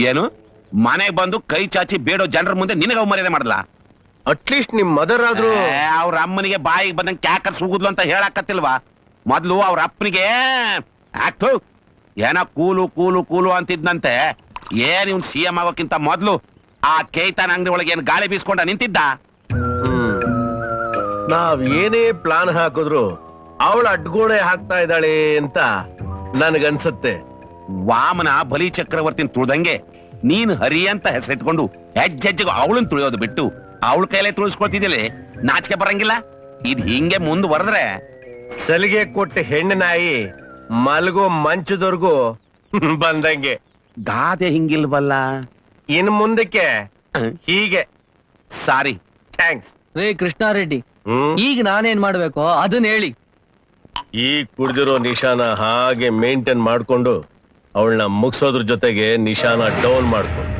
ಏನು ಮನೆಗೆ ಬಂದು ಕೈ ಚಾಚಿ ಬೇಡೋ ಜನರ ಮುಂದೆ ನಿನಗೆ ಅವಮರ್ಯಾದೆ ಮಾಡಲ್ಲ? ಅಟ್ಲೀಸ್ಟ್ ನಿಮ್ ಮದರ್ ಆದ್ರೂ ಅವ್ರ ಅಮ್ಮನಿಗೆ ಬಾಯಿಗೆ ಬಂದಂಗೆ ಕ್ಯಾಕರ್ ಸುಗುದ್ಲು ಅಂತ ಹೇಳಾಕತ್ತಿಲ್ವಾ? ಮೊದ್ಲು ಅವ್ರ ಅಪ್ಪನಿಗೆ ಆಕ್ತು ಏನ ಕೂಲು ಕೂಲು ಕೂಲು ಅಂತಿದ್ನಂತೆ. ಏನ್ ಇವ್ನು CM ಆಗೋಕ್ಕಿಂತ ಮೊದ್ಲು ಆ ಕೇತನ್ ಅಂಗಡಿ ಒಳಗೆ ಏನ್ ಗಾಳಿ ಬೀಸ್ಕೊಂಡ ನಿಂತಿದ್ದ? ನಾವ್ ಏನೇ ಪ್ಲಾನ್ ಹಾಕಿದ್ರು ಅವಳ ಅಡ್ಗೋಣೆ ಹಾಕ್ತಾ ಇದ್ದಾಳೆ ಅಂತ ನನ್ಗನ್ಸತ್ತೆ. ವಾಮನ ಬಲಿ ಚಕ್ರವರ್ತಿನ ತುಳ್ದಂಗೆ ನೀನ್ ಹರಿ ಅಂತ ಹೆಸರಿಟ್ಕೊಂಡು ಹೆಜ್ಜೆಜ್ಜೆಗೂ ಅವಳನ್ನ ತುಳಿಯೋದು ಬಿಟ್ಟು ಅವಳ ಕೈಲೇ ತುಳಿಸ್ಕೊಳ್ತಿದ್ದಿಲ್ಲ. ನಾಚಿಕೆ ಬರಂಗಿಲ್ಲ? ಇದ್ ಹಿಂಗೆ ಮುಂದುವರೆದ್ರೆ ಸಲಿಗೆ ಕೊಟ್ಟ ಹೆಣ್ಣು ನಾಯಿ ಮಲ್ಗೋ ಮಂಚದವರೆಗೂ ಬಂದಂಗೆ. ಗಾದೆ ಹಿಂಗಿಲ್ವಲ್ಲ? ಇನ್ ಮುಂದಕ್ಕೆ ಹೀಗೆ. ಸಾರಿ. ಥ್ಯಾಂಕ್ಸ್ ರೇ ಕೃಷ್ಣಾರೆಡ್ಡಿ, ಈಗ ನಾನೇನ್ ಮಾಡ್ಬೇಕೋ ಅದನ್ನ ಹೇಳಿ. ಈ ಕುಡ್ದಿರೋ ನಿಶಾನ ಹಾಗೆ ಮೇಂಟೈನ್ ಮಾಡ್ಕೊಂಡು ಅವಳನ್ನ ಮುಗಿಸೋದ್ರ ಜೊತೆಗೆ ನಿಶಾನ ಡೌನ್ ಮಾಡ್ಕೊಂಡು.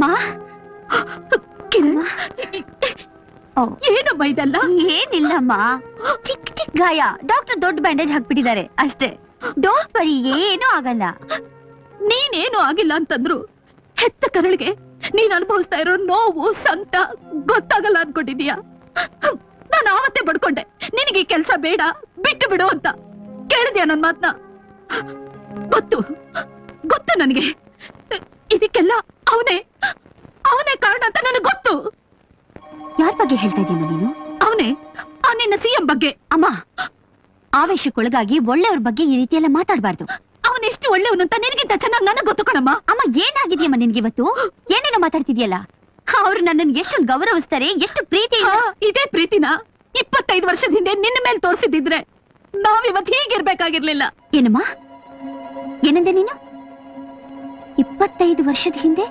ಅಮ್ಮ ಕಿರಣ್, ಓ, ಏನಮ್ಮ ಇದೆಲ್ಲ? ಏನಿಲ್ಲಮ್ಮ, ಚಿಕ್ಕ ಚಿಕ್ಕ ಗಾಯ. ಡಾಕ್ಟರ್ ದೊಡ್ಡ ಬ್ಯಾಂಡೇಜ್ ಹಾಕ್ಬಿಟ್ಟಿದ್ದಾರೆ ಅಷ್ಟೇ. ಡೋಂಟ್ ವರಿ, ಏನೂ ಆಗಲ್ಲ. ನೀನೇನು ಆಗಿಲ್ಲ ಅಂತಂದ್ರು ಹೆತ್ತ ಕರಳಿಗೆ ನೀನ್ ಅನುಭವಿಸ್ತಾ ಇರೋ ನೋವು ಸಂಕಟ ಗೊತ್ತಾಗಲ್ಲ ಅನ್ಕೊಂಡಿದೀಯ. ನಾನು ಆವತ್ತೇ ಬಡ್ಕೊಂಡೆ, ನಿನಗೆ ಕೆಲಸ ಬೇಡ, ಬಿಟ್ಟು ಬಿಡು ಅಂತ. ಕೇಳಿದ್ಯಾ ನನ್ ಮಾತ್ನ? ಗೊತ್ತು ಗೊತ್ತು ನನಗೆ. ಇದಕ್ಕೆಲ್ಲ ಅವನೇ ಕಾರಣ ಅಂತ ನನಗೆ ಗೊತ್ತು. ಯಾರ ಬಗ್ಗೆ ಹೇಳ್ತಾ ಇದೀಯ ನೀನು? ಅವನೇ ನಿನ್ನ ಸಿಎಂ ಬಗ್ಗೆ. ಅಮ್ಮ, ಆವೇಶಕ್ಕೊಳಗಾಗಿ ಒಳ್ಳೆಯವ್ರ ಬಗ್ಗೆ ಈ ರೀತಿ ಎಲ್ಲ ಮಾತಾಡಬಾರ್ದು. ಅವನೆಷ್ಟು ಒಳ್ಳೆಯವನು ಅಂತ ನಿನಗಿಂತ ಚೆನ್ನಾಗಿ ನನಗೆ ಗೊತ್ತು ಕಣಮ್ಮ. ಅಮ್ಮ, ಏನಾಗಿದೆಯಮ್ಮ ನಿನ್ಗಿವತ್ತು? ಏನೇನೋ ಮಾತಾಡ್ತಿದ್ಯಲ್ಲ. ಅವ್ರು ನನ್ನನ್ನು ಎಷ್ಟು ಗೌರವಿಸ್ತಾರೆ, ಎಷ್ಟು ಪ್ರೀತಿ. ಇದೇ ಪ್ರೀತಿನ 25 ವರ್ಷದ ಹಿಂದೆ ನಿನ್ನ ಮೇಲೆ ತೋರಿಸಿದ್ರೆ ನಾವಿವತ್ತು ಹೀಗಿರ್ಬೇಕಾಗಿರ್ಲಿಲ್ಲ. ಏನಮ್ಮ, ಏನಂದೆ ನೀನು? 25 ವರ್ಷದ ಹಿಂದೆ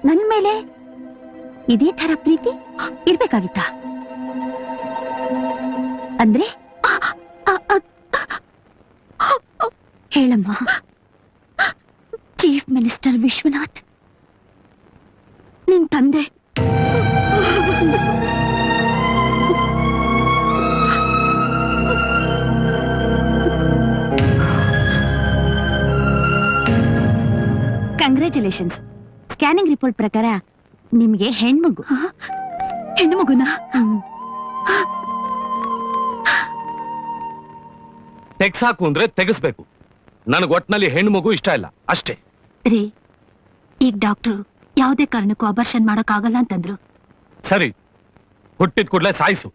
ನನ್ ಮೇಲೆ ಇದೇ ತರ ಪ್ರೀತಿ ಇರ್ಬೇಕಾಗಿತ್ತ? ಅಂದ್ರೆ ಹೇಳಮ್ಮ. ಚೀಫ್ ಮಿನಿಸ್ಟರ್ ವಿಶ್ವನಾಥ್ ನಿನ್ ತಂದೆ. ಕಂಗ್ರ್ಯಾಚುಲೇಷನ್ಸ್. ಸ್ಕ್ಯಾನಿಂಗ್ ರಿಪೋರ್ಟ್ ಪ್ರಕಾರ ನಿಮ್ಗೆ ಹೆಣ್ಮಗು. ಹೆಣ್ಣು ಮಗುನ? ತೆಗ್ಸಾಕು ಅಂದ್ರೆ ತೆಗಿಸ್ಬೇಕು. ನನಗ್ ಒಟ್ನಲ್ಲಿ ಹೆಣ್ಣು ಮಗು ಇಷ್ಟ ಇಲ್ಲ ಅಷ್ಟೇ. ರೀ, ಈಗ ಡಾಕ್ಟ್ರು ಯಾವುದೇ ಕಾರಣಕ್ಕೂ ಅಬರ್ಷನ್ ಮಾಡಕ್ ಆಗಲ್ಲ ಅಂತಂದ್ರು. ಸರಿ, ಹುಟ್ಟಿದ ಕೂಡ್ಲೆ ಸಾಯಿಸು.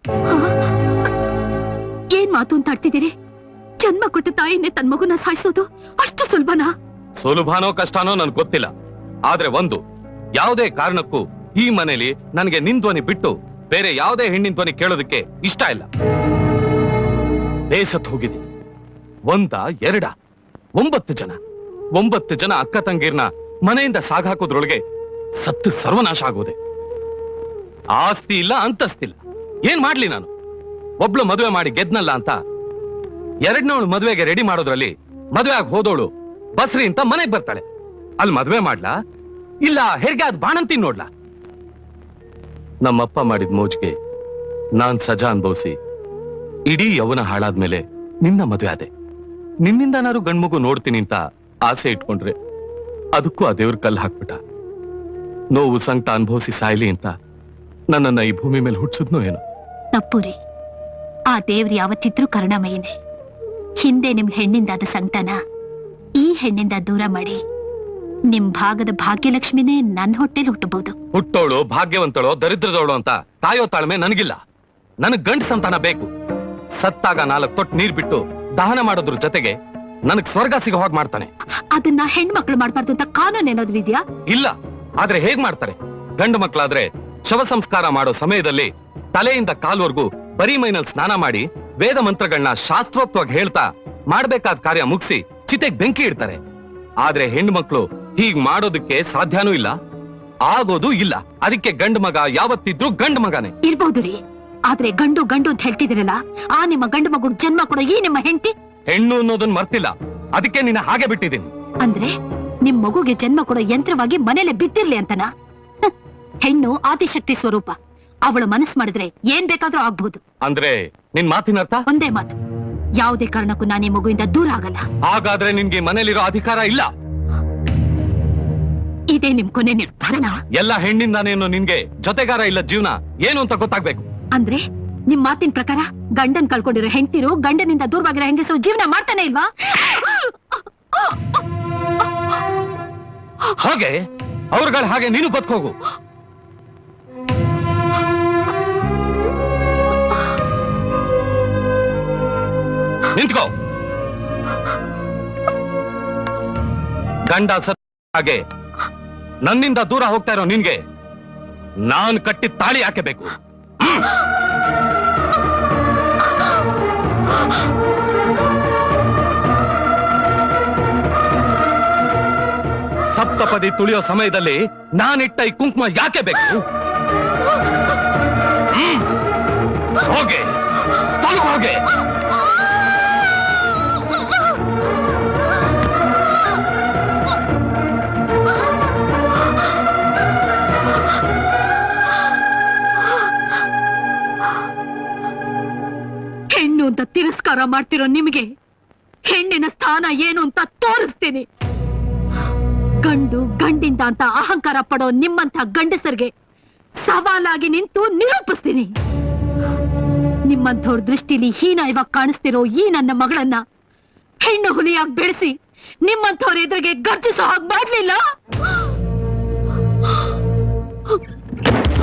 ಏನ್ ಮಾತು ಅಂತ ಆಡ್ತಿದ್ದೀರಿ? ಜನ್ಮ ಕೊಟ್ಟ ತಾಯಿನೇ ತನ್ ಮಗುನ ಸಾಯಿಸೋದು ಅಷ್ಟು ಸುಲಭನಾ? ಸುಲಭನೋ ಕಷ್ಟನೋ ನನ್ಗೆ ಗೊತ್ತಿಲ್ಲ. ಆದ್ರೆ ಒಂದು, ಯಾವುದೇ ಕಾರಣಕ್ಕೂ ಈ ಮನೇಲಿ ನನಗೆ ನಿನ್ ಧ್ವನಿ ಬಿಟ್ಟು ಬೇರೆ ಯಾವುದೇ ಹೆಣ್ಣಿನ ಧ್ವನಿ ಕೇಳೋದಕ್ಕೆ ಇಷ್ಟ ಇಲ್ಲ. ಬೇಸತ್ ಹೋಗಿದ್ದೀನಿ. 1 2 9 ಜನ ಅಕ್ಕ ತಂಗೀರ್ನ ಮನೆಯಿಂದ ಸಾಗಾಕೋದ್ರೊಳಗೆ ಸತ್ತು ಸರ್ವನಾಶ ಆಗೋದೆ. ಆಸ್ತಿ ಇಲ್ಲ, ಅಂತಸ್ತಿಲ್ಲ. ಏನ್ ಮಾಡ್ಲಿ ನಾನು? ಒಬ್ಳು ಮದುವೆ ಮಾಡಿ ಗೆದ್ನಲ್ಲ ಅಂತ ಎರಡನೇವಳು ಮದುವೆಗೆ ರೆಡಿ ಮಾಡೋದ್ರಲ್ಲಿ ಮದುವೆ ಆಗಿ ಹೋದವಳು ಬಸ್ರಿ ಅಂತ ಮನೆಗ್ ಬರ್ತಾಳೆ. ಅಲ್ಲಿ ಮದುವೆ ಮಾಡ್ಲಾ ಇಲ್ಲ ಹೆರಿಗೆ ಅದ್ ಬಾಣಂತಿ ನೋಡ್ಲಾ? ನಮ್ಮಪ್ಪ ಮಾಡಿದ ಮೋಜ್ಗೆ ನಾನ್ ಸಜಾ ಅನುಭವಿಸಿ ಇಡೀ ಯೌವನ ಹಾಳಾದ್ಮೇಲೆ ನಿನ್ನ ಮದುವೆ ಆದೆ. ನಿನ್ನಿಂದನಾರು ಗಂಡ್ಮಗು ನೋಡ್ತೀನಿ ಅಂತ ಆಸೆ ಇಟ್ಕೊಂಡ್ರೆ ಅದಕ್ಕೂ ಆ ದೇವ್ರ ಕಲ್ಲು ಹಾಕ್ಬಿಟ್ಟ. ನೋವು ಸಂಕಟ ಅನುಭವಿಸಿ ಸಾಯ್ಲಿ ಅಂತ ನನ್ನನ್ನ ಈ ಭೂಮಿ ಮೇಲೆ ಹುಟ್ಟಿಸಿದ್ನೋ ಏನೋ. ತಪ್ಪುರಿ. ಆ ದೇವ್ರು ಯಾವತ್ತಿದ್ರೂ ಕರುಣಾಮಯನೇ. ಹಿಂದೆ ನಿಮ್ ಹೆಣ್ಣಿಂದಾದ ಸಂಕಟನ ಈ ಹೆಣ್ಣಿಂದ ದೂರ ಮಾಡಿ ನಿಮ್ ಭಾಗದ ಭಾಗ್ಯಲಕ್ಷ್ಮಿನೇ ನನ್ ಹೊಟ್ಟೆಲಿ ಹುಟ್ಟಬಹುದು. ಹುಟ್ಟೋಳು ಭಾಗ್ಯವಂತಳೋ ದರಿದ್ರದವಳು ಅಂತ ಕಾಯೋ ತಾಳ್ಮೆ ನನಗಿಲ್ಲ. ನನಗ್ ಗಂಡ ಸಂತಾನ ಬೇಕು. ಸತ್ತಾಗ 4 ತೊಟ್ಟು ನೀರ್ ಬಿಟ್ಟು ದಹನ ಮಾಡೋದ್ರ ಜೊತೆಗೆ ನನಗ್ ಸ್ವರ್ಗ ಸಿಗೋ ಹಾಗೆ ಮಾಡ್ತಾನೆ. ಅದನ್ನ ಹೆಣ್ಮಕ್ಳು ಮಾಡ್ಬಾರ್ದು ಅಂತ ಕಾನೂನು ಏನಾದ್ರು ಇದೆಯಾ? ಇಲ್ಲ. ಆದ್ರೆ ಹೇಗ್ ಮಾಡ್ತಾರೆ? ಗಂಡು ಮಕ್ಕಳಾದ್ರೆ ಶವ ಸಂಸ್ಕಾರ ಮಾಡೋ ಸಮಯದಲ್ಲಿ ತಲೆಯಿಂದ ಕಾಲ್ವರ್ಗೂ ಬರೀ ಮೈನಲ್ಲಿ ಸ್ನಾನ ಮಾಡಿ ವೇದ ಮಂತ್ರಗಳನ್ನ ಶಾಸ್ತ್ರೋಕ್ತವಾಗಿ ಹೇಳ್ತಾ ಮಾಡ್ಬೇಕಾದ ಕಾರ್ಯ ಮುಗಿಸಿ ಚಿತೆಗ್ ಬೆಂಕಿ ಇಡ್ತಾರೆ. ಆದ್ರೆ ಹೆಣ್ಣು ಮಕ್ಕಳು ಹೀಗ್ ಮಾಡೋದಕ್ಕೆ ಸಾಧ್ಯನೂ ಇಲ್ಲ, ಆಗೋದು ಇಲ್ಲ. ಅದಕ್ಕೆ ಗಂಡು ಮಗ ಯಾವತ್ತಿದ್ರು ಗಂಡು ಮಗನೇ ಇರ್ಬಹುದು ರೀ. ಆದ್ರೆ ಗಂಡು ಗಂಡು ಅಂತ ಹೇಳ್ತಿದಿರಲ್ಲ, ಆ ನಿಮ್ಮ ಗಂಡು ಮಗು ಜನ್ಮ ಕೊಡೋ ಈ ನಿಮ್ಮ ಹೆಂಡತಿ ಹೆಣ್ಣು ಅನ್ನೋದನ್ನ ಮರ್ತಿಲ್ಲ. ಅದಕ್ಕೆ ನಿನ್ನ ಹಾಗೆ ಬಿಟ್ಟಿದ್ದೀನಿ. ಅಂದ್ರೆ ನಿಮ್ ಮಗುಗೆ ಜನ್ಮ ಕೊಡೋ ಯಂತ್ರವಾಗಿ ಮನೇಲೆ ಬಿದ್ದಿರ್ಲಿ ಅಂತನಾ? ಹೆಣ್ಣು ಆದಿಶಕ್ತಿ ಸ್ವರೂಪ. ಅವಳು ಮನಸ್ಸು ಮಾಡಿದ್ರೆ ಏನ್ ಬೇಕಾದ್ರೂ ಆಗ್ಬಹುದು. ಅಂದ್ರೆ ನಿನ್ ಮಾತಿನ ಅರ್ಥ? ಒಂದೇ ಮಾತು, ಯಾವುದೇ ಕಾರಣಕ್ಕೂ ನಾನು ಈ ಮಗುವಿಂದ ದೂರ ಆಗಲ್ಲ. ಹಾಗಾದ್ರೆ ನಿನ್ಗೆ ಮನೇಲಿರೋ ಅಧಿಕಾರ ಇಲ್ಲ. ಇದೇ ನಿಮ್ ಕೊನೆ ನಿರ್ಧಾರಣ? ಎಲ್ಲ ಹೆಣ್ಣಿಂದಾನೇನು ನಿನ್ಗೆ ಜೊತೆಗಾರ ಇಲ್ಲ ಜೀವನ ಏನು ಅಂತ ಗೊತ್ತಾಗ್ಬೇಕು. ಅಂದ್ರೆ ನಿಮ್ ಮಾತಿನ ಪ್ರಕಾರ ಗಂಡನ್ ಕಳ್ಕೊಂಡಿರೋ ಹೆಂಡತಿರು ಗಂಡನಿಂದ ದೂರವಾಗಿರೋ ಹೆಂಗಸರು ಜೀವನ ಮಾಡ್ತಾನೆ ಇಲ್ವಾ? ಹಾಗೆ ಅವ್ರಗಳ ಹಾಗೆ ನೀನು ಬದುಕೋಗು. ನಿಂತ್ಕೋ. ಗಂಡ ಸತ್ತ ಹಾಗೆ ನನ್ನಿಂದ ದೂರ ಹೋಗ್ತಾ ಇರೋ ನಿನ್ಗೆ ನಾನ್ ಕಟ್ಟಿದ ತಾಳಿ ಯಾಕೆ ಬೇಕು? ಸಪ್ತಪದಿ ತುಳಿಯೋ ಸಮಯದಲ್ಲಿ ನಾನಿಟ್ಟ ಈ ಕುಂಕುಮ ಯಾಕೆ ಬೇಕು? ಹೋಗೆ ತೊಲಗು ಹೋಗೆ. ಮಾಡ್ತಿರೋ ನಿಮಗೆ ಹೆಣ್ಣಿನ ಸ್ಥಾನ ಏನು ಅಂತ ತೋರಿಸ್ತೀನಿ. ಗಂಡು ಗಂಡಿಂದ ಅಂತ ಅಹಂಕಾರ ಪಡೋ ನಿಮ್ಮಂತ ಗಂಡಸರಿಗೆ ಸವಾಲಾಗಿ ನಿಂತು ನಿರೂಪಿಸ್ತೀನಿ. ನಿಮ್ಮಂಥವ್ರ ದೃಷ್ಟಿಲಿ ಹೀನಾಯವಾಗಿ ಕಾಣಿಸ್ತಿರೋ ಈ ನನ್ನ ಮಗಳನ್ನ ಹೆಣ್ಣು ಹುಲಿಯಾಗಿ ಬೆಳೆಸಿ ನಿಮ್ಮಂಥವ್ರ ಎದುರಿಗೆ ಗರ್ಜಿಸೋ ಹಾಗೆ ಮಾಡ್ಲಿಲ್ಲ.